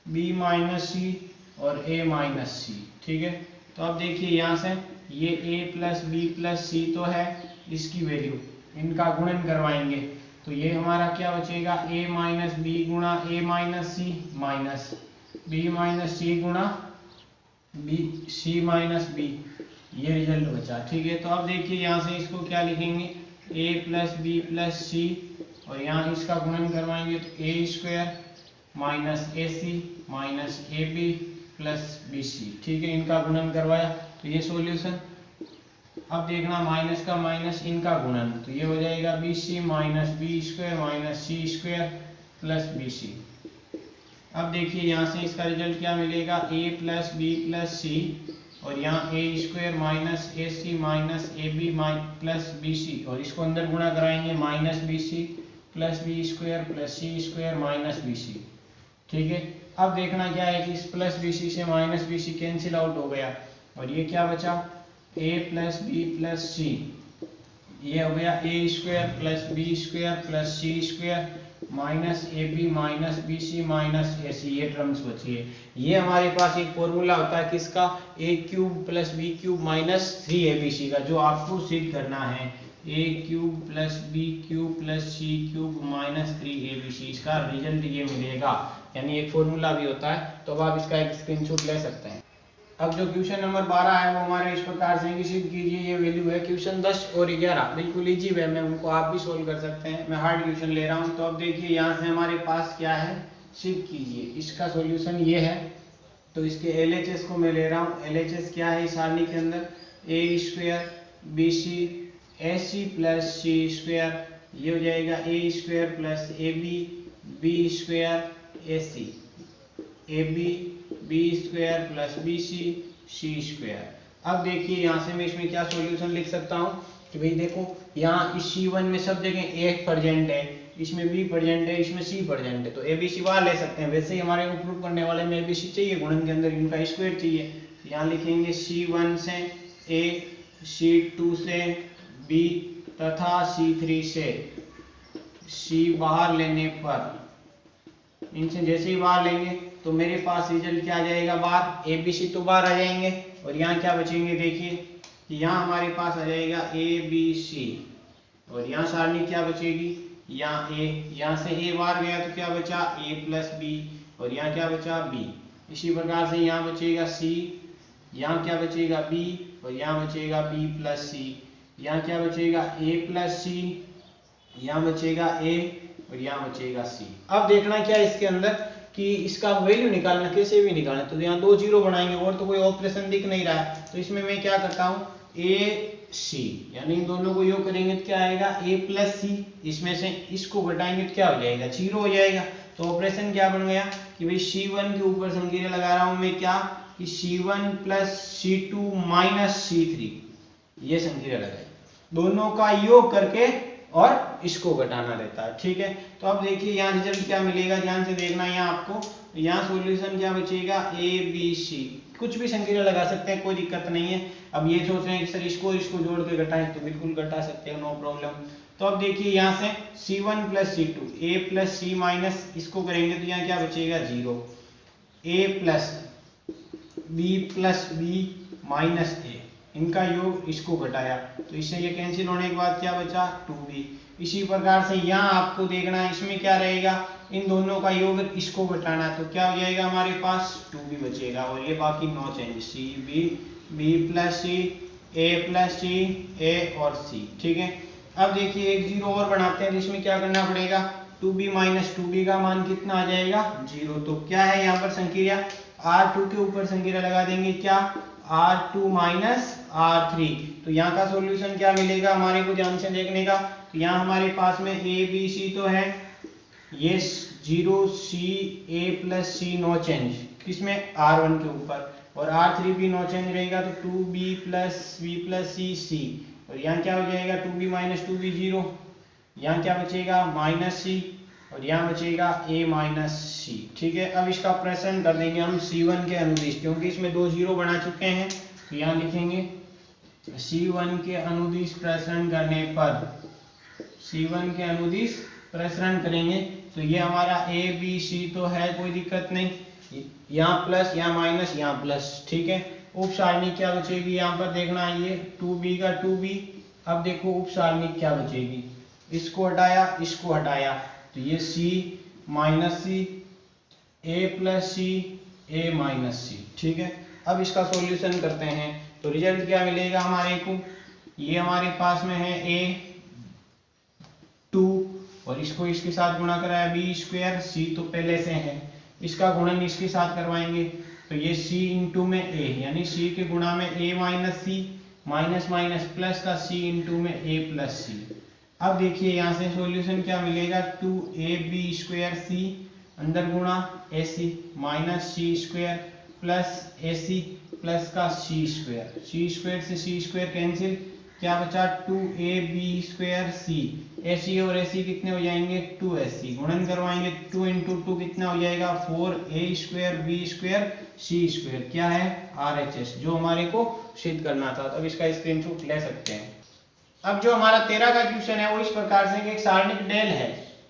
b minus c और a माइनस c, ठीक है। तो अब देखिए यहाँ से ये a plus b plus c तो है, इसकी वैल्यू इनका गुणन करवाएंगे तो ये हमारा क्या बचेगा a माइनस b गुणा a minus c minus b minus c गुणा b c माइनस b, ये रिजल्ट बचा, ठीक है। तो अब देखिए यहाँ से इसको क्या लिखेंगे a plus b plus c, और यहाँ इसका गुणन करवाएंगे तो a square minus ac minus ab plus bc, ठीक है। इनका गुणन करवाया तो ये सॉल्यूशन। अब देखना माइनस का माइनस इनका गुणन, तो ये हो जाएगा bc minus b square minus c square plus bc। अब देखिए यहाँ से इसका रिजल्ट क्या मिलेगा a plus b plus c, और यहाँ a square minus ac minus ab plus bc, और इसको अंदर गुणा कराएंगे minus bc plus b square plus c square minus bc, ठीक है। अब देखना क्या है कि इस प्लस बी सी से minus b c cancel out हो गया और ये क्या बचा, a plus b plus c, ये हो गया a square plus b square plus c square minus a b minus b c minus a c, ये टर्म्स बची है। ये हमारे पास एक फॉर्मूला होता है किसका, a cube plus b cube minus 3abc का, जो आपको सिद्ध करना है। A cube plus b cube plus c cube minus 3abc, इसका रिजल्ट ये मिलेगा, यानी एक फॉर्मूला भी होता है। तो अब आप इसका एक स्क्रीनशॉट ले सकते हैं। अब जो क्वेश्चन नंबर 12 है वो हमारे इस प्रकार से सिद्ध कीजिए, ये वैल्यू है क्वेश्चन 10 और 11, बिल्कुल इजी वे में उनको आप भी सोल्व कर सकते हैं। मैं हार्ड क्वेश्चन ले रहा हूँ। तो अब देखिए यहाँ से हमारे पास क्या है, सिद्ध कीजिए। इसका सॉल्यूशन ये है, तो इसके LHS को मैं ले रहा हूँ। LHS क्या है इस सारणी के अंदर, a square b c a c plus c square, ये हो जाएगा a square plus a b square a c, a b square plus b c square. अब देखिए यहाँ से मैं इसमें क्या सॉल्यूशन लिख सकता हूँ कि भाई देखो यहाँ इस C1 में सब जगह ए प्रेजेंट है, इसमें बी प्रेजेंट है, इसमें सी प्रेजेंट है, तो ए बी सी बाहर ले सकते हैं। वैसे ही हमारे को प्रूव करने वाले में ए बी सी चाहिए, गुणन के अंदर इनका स्क्वायर चाहिए। यहाँ लिखेंगे C1 से ए, C2 से बी तथा C3 से सी बाहर लेने पर, इनसे जैसे ही बाहर लेंगे तो मेरे पास रिजल्ट क्या आ जाएगा, बाहर ए बी सी तो बाहर आ जाएंगे और यहाँ क्या बचेंगे, देखिए यहाँ हमारे पास आ जाएगा ए बी सी और यहाँ सारणी क्या बचेगी, यहाँ ए, यहाँ से ए बाहर गया तो क्या बचा ए प्लस बी और यहाँ क्या बचा बी। इसी प्रकार से यहाँ बचेगा सी, यहाँ क्या बचेगा बी और यहाँ बचेगा बी प्लस सी, यहाँ क्या बचेगा ए प्लस सी, यहाँ बचेगा ए और यहाँ बचेगा सी। अब देखना क्या है इसके अंदर कि इसका वैल्यू निकालना, कैसे भी निकालना। तो यहाँ 2 जीरो बनाएंगे और तो कोई ऑपरेशन दिख नहीं रहा है, तो इसमें मैं क्या करता हूँ ए सी, यानी इन दोनों को योग करेंगे तो क्या आएगा ए प्लस सी, इसमें से इसको घटाएंगे तो क्या हो जाएगा, जीरो हो जाएगा। तो ऑपरेशन क्या बन गया कि भाई C1 के ऊपर संकीर्ण लगा रहा हूँ मैं क्या कि C1 plus C2 minus C3, ये संकीर्ण लगाए, दोनों का योग करके और इसको घटाना रहता है, ठीक है। तो अब देखिए यहाँ रिजल्ट क्या मिलेगा, ध्यान से देखना यहाँ आपको। यहाँ सॉल्यूशन क्या बचेगा ए बी सी, कुछ भी संकीर्ण लगा सकते हैं, कोई दिक्कत नहीं है। अब ये सोच रहे हैं कि सर इसको जोड़ के घटाएं, तो बिल्कुल घटा सकते हैं, नो प्रॉब्लम। तो अब देखिए यहाँ से C1 प्लस C2 ए प्लस सी माइनस इसको करेंगे तो यहाँ क्या बचेगा जीरो, ए प्लस बी माइनस ए, इनका योग इसको घटाया तो इससे ये कैंसिल होने के बाद क्या बचा 2b। इसी प्रकार से यहाँ आपको देखना है इसमें क्या रहेगा, इन दोनों का योग इसको घटाना, तो क्या हो जाएगा हमारे पास 2b बचेगा और ये बाकी no change, c b plus c a और सी, ठीक है। अब देखिए एक जीरो और बनाते हैं, तो इसमें क्या करना पड़ेगा 2b माइनस 2b का मान कितना आ जाएगा जीरो। तो क्या है यहाँ पर संकीर्ण, R2 के ऊपर संकीर्ण लगा देंगे क्या R2 माइनस R3, तो यहाँ का सॉल्यूशन क्या मिलेगा हमारे को ध्यान से देखने का। तो यहाँ हमारे पास में ए बी सी तो है, ये जीरो सी ए प्लस सी नो चेंज किसमें R1 के ऊपर, और R3 भी नो चेंज रहेगा तो 2b प्लस सी, और यहाँ क्या हो जाएगा 2b माइनस 2b जीरो, यहाँ क्या बचेगा माइनस सी और यहाँ बचेगा a माइनस सी, ठीक है। अब इसका प्रश्न कर देंगे हम C1 के अनुदिश, क्योंकि इसमें 2 जीरो बना चुके हैं, तो यहाँ लिखेंगे C1 के अनुदिश प्रसरण करने पर, C1 के अनुदिश प्रसरण करेंगे तो ये हमारा a b c तो है, कोई दिक्कत नहीं, यहाँ प्लस यहाँ माइनस यहाँ प्लस, ठीक है। उप सारणी क्या बचेगी यहाँ पर देखना, ये 2b का 2b। अब देखो उप सारणी क्या बचेगी, इसको हटाया तो ये c माइनस सी ए प्लस सी ए माइनस सी, ठीक है। अब इसका सॉल्यूशन करते हैं तो रिजल्ट क्या मिलेगा हमारे को, ये हमारे पास में है a 2 और इसको इसके साथ गुणा कराया बी स्क्वायर, सी तो पहले से है, इसका गुणन इसके साथ करवाएंगे तो ये c इंटू में a, यानी c के गुणा में a minus c minus minus plus का c इंटू में a प्लस सी। अब देखिए यहाँ से सॉल्यूशन क्या मिलेगा 2ab स्क्वायर सी अंदर गुणा ac माइनस सी स्क्वायर प्लस ac प्लस का सी स्क्वायर से सी स्क्वायर कैंसिल, क्या बचा 2ab² AC और AC कितने हो जाएंगे 2AC, गुणन करवाएंगे 2 × 2 कितना हो जाएगा 4a²b² c², क्या है RHS, जो हमारे को सिद्ध करना था। तो अब इसका स्क्रीनशॉट ले सकते हैं। अब जो हमारा 13 का क्वेश्चन है वो इस प्रकार से कि एक सारणिक डेल है,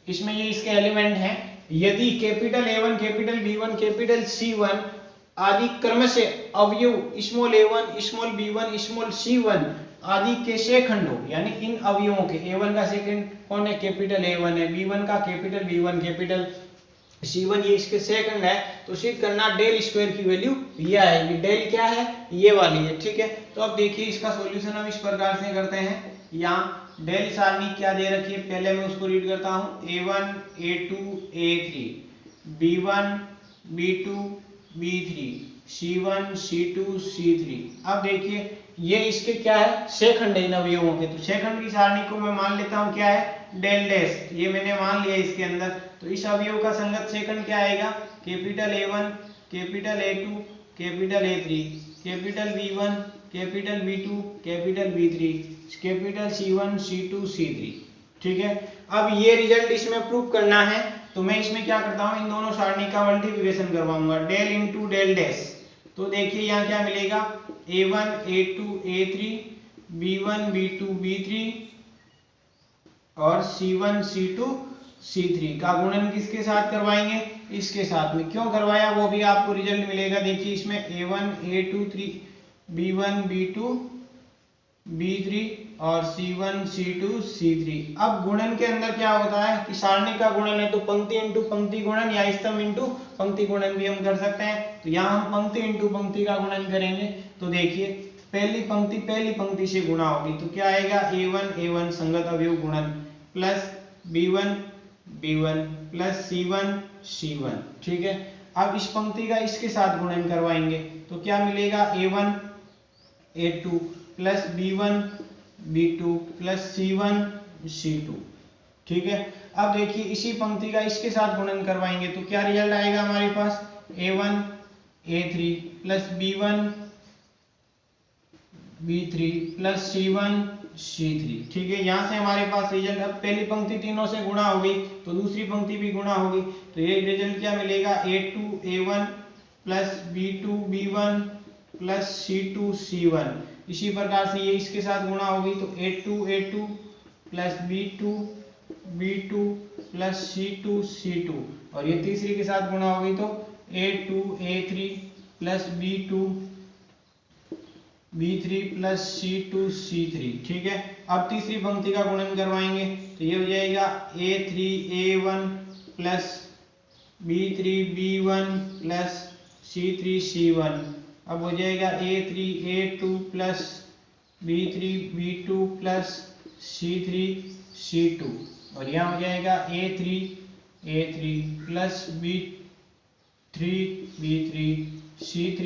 इसमें ये इसके एलिमेंट हैं, यदि capital A1 capital B1 capital C1 आदि क्रम से अवयव small a1 small b1 small c1 आदि के शेखंड हो, यानी इन अवयवों के A1 का सेकंड कौन है कैपिटल A1 है, B1 का कैपिटल B1 कैपिटल C1 ये इसके सेकंड है, तो सिद्ध करना डेल स्क्वायर की वैल्यू ये आएगी। डेल क्या है ये वाली है, ठीक है। तो अब देखिए इसका सॉल्यूशन हम इस प्रकार से करते हैं। यहाँ डेल सारणी क्या दे रखी है, पहले मैं उसको रीड करता हूँ, A1 A2 A3 B1 B2 B3 C1 C2 C3। अब देखिए ये इसके क्या है शेखंड है इन अवयवों के, तो शेखंड की सारणी को मैं मान लेता हूँ क्या है डेल डैश, ये मैंने मान लिया इसके अंदर। तो इस अवयव का संगत शेखंड क्या आएगा capital A1 capital A2 capital A3 capital B1 capital B2 capital B3 capital C1 C2 C3, ठीक है। अब ये रिजल्ट इसमें प्रूव करना है, तो मैं इसमें क्या करता हूँ इन दोनों सारणी का मल्टीप्लिकेशन करवाऊंगा, डेल इंटू डेल डैश। तो देखिए यहाँ क्या मिलेगा A1 A2 A3 B1 B2 B3 और C1 C2 C3 का गुणन किसके साथ करवाएंगे, इसके साथ में। क्यों करवाया वो भी आपको रिजल्ट मिलेगा, देखिए इसमें A1 A2 3 B1 B2 B3 और C1 C2 C3। अब गुणन के अंदर क्या होता है कि सारणी का गुणन है तो पंक्ति इंटू पंक्ति गुणन या स्तंभ इंटू पंक्ति गुणन भी हम कर सकते हैं। तो यहाँ हम पंक्ति इंटू पंक्ति का गुणन करेंगे। तो देखिए पहली पंक्ति से गुणा होगी, तो क्या आएगा A1 A1 संगत अवयव गुणन plus B1 B1 plus C1 C1, ठीक है। अब इस पंक्ति का इसके साथ गुणन करवाएंगे, तो क्या मिलेगा A1 A2 plus B1 B2 plus C1 C2, ठीक है। अब देखिए इसी पंक्ति का इसके साथ गुणन करवाएंगे, तो क्या रिजल्ट आएगा हमारे पास A1 A3 plus B1 B3 plus C1 C3, ठीक है। यहाँ से हमारे पास रिजल्ट, अब पहली पंक्ति तीनों से गुणा होगी तो दूसरी पंक्ति भी गुणा होगी, तो ये रिजल्ट क्या मिलेगा A2 A1 plus B2 B1 plus C2 C1। इसी प्रकार से ये इसके साथ गुणा होगी तो A2 A2 plus B2 B2 plus C2 C2, और ये तीसरी के साथ गुणा होगी तो A2 A3 plus B2 B3 plus C2 C3, ठीक है। अब तीसरी पंक्ति का गुणन करवाएंगे, तो ये हो जाएगा A3 A1 plus B3 B1 plus C3 C1। अब हो जाएगा A3 A2 plus B3 B2 plus C3 C2, और यहाँ हो जाएगा A3 A3 plus B3 B3 C3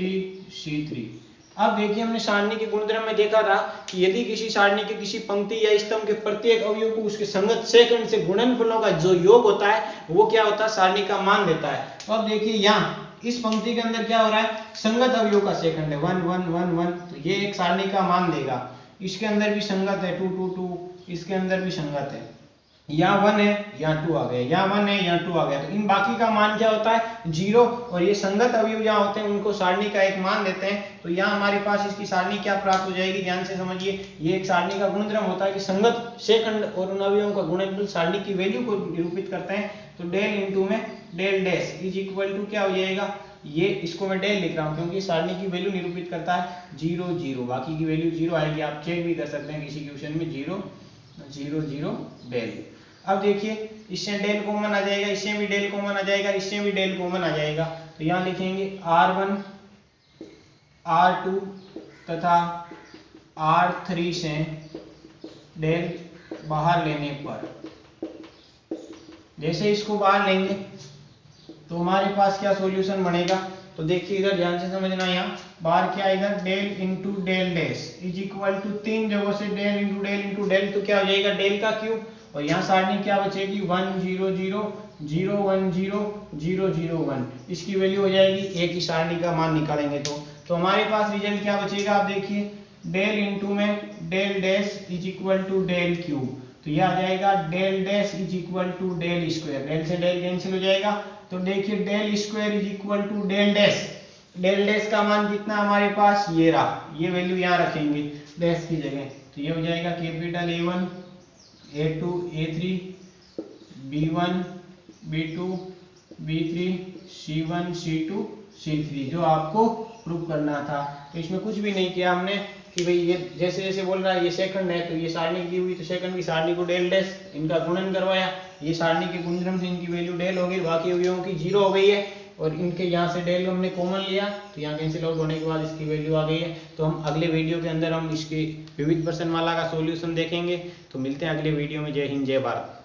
C3। अब देखिए हमने सारणी के गुणधर्म में देखा था कि यदि किसी सारणी के किसी पंक्ति या स्तंभ के प्रत्येक अवयव को उसके संगत सेकंड से गुणनफलों का जो योग होता है वो क्या होता है सारणी का मान देता है। तो अब देखिए यहाँ इस पंक्ति के अंदर क्या हो रहा है संगत अवयव का सेकंड है 1 1 1 1, तो ये एक सारणी का मान देगा। इसके अंदर भी संगत है 2 2 2, इसके अंदर भी संगत है, यहाँ 1 है यहाँ 2 आ गया, यहाँ 1 है यहाँ 2 आ गया, तो इन बाकी का मान क्या होता है 0, और ये संगत अवयव जहाँ होते हैं उनको सारणी का एक मान देते हैं। तो यहाँ हमारे पास इसकी सारणी क्या प्राप्त हो जाएगी, ध्यान से समझिए। ये एक सारणी का गुणधर्म होता है कि संगत सेकंड और उन अवयवों का गुणनफल सारणी की वैल्यू को निरूपित करते हैं। तो डेल इंटू में del dash is equal to क्या हो जाएगा, ये इसको मैं डेल लिख रहा हूँ क्योंकि सारणी की वैल्यू निरूपित करता है 0 0, बाकी की वैल्यू 0 आएगी, आप चेक भी कर सकते हैं किसी क्वेश्चन में 0 0 0 डेल। अब देखिए इससे डेल कॉमन आ जाएगा, इससे भी डेल कॉमन आ जाएगा, इससे भी डेल कॉमन आ जाएगा, तो यहाँ लिखेंगे R1 R2 तथा R3 से डेल बाहर लेने पर, जैसे इसको बाहर लेंगे तो हमारे पास क्या सॉल्यूशन बनेगा। तो देखिए इधर ध्यान से समझना, यहाँ बाहर क्या आएगा del into del dash is equal to 3 जगहों से डेल इंटू डेल, तो क्या हो जाएगा डेल का क्यूब, और यहाँ सारणी क्या बचेगी 1 0 0 0 1 0 0 0 1, इसकी वैल्यू हो जाएगी, एक ही सारणी का मान निकालेंगे तो हमारे पास रिजल्ट क्या बचेगा, आप देखिए डेल इंटू में del dash is equal to del cube, तो यह आ जाएगा del dash is equal to del square, del से डेल कैंसिल हो जाएगा। तो देखिए del square is equal to del dash, del dash का मान कितना हमारे पास, ये रहा, ये वैल्यू यहाँ रखेंगे डैश की जगह, तो ये हो जाएगा capital A1 A2 A3 B1 B2 B3 C1 C2 C3 जो आपको प्रूव करना था। तो इसमें कुछ भी नहीं किया हमने कि भाई ये जैसे जैसे बोल रहा है ये सेकंड है तो ये सारणी दी हुई, तो सेकंड की सारणी को डेल डैश, इनका गुणन करवाया, ये सारणी के गुणनफल से इनकी वैल्यू डेल हो गई, बाकी अवयवों की जीरो हो गई है, और इनके यहाँ से डेल हमने कॉमन लिया तो यहाँ कैंसिल आउट होने के बाद इसकी वैल्यू आ गई है। तो हम अगले वीडियो के अंदर हम इसके विविध प्रश्नमाला का सॉल्यूशन देखेंगे। तो मिलते हैं अगले वीडियो में। जय हिंद जय भारत।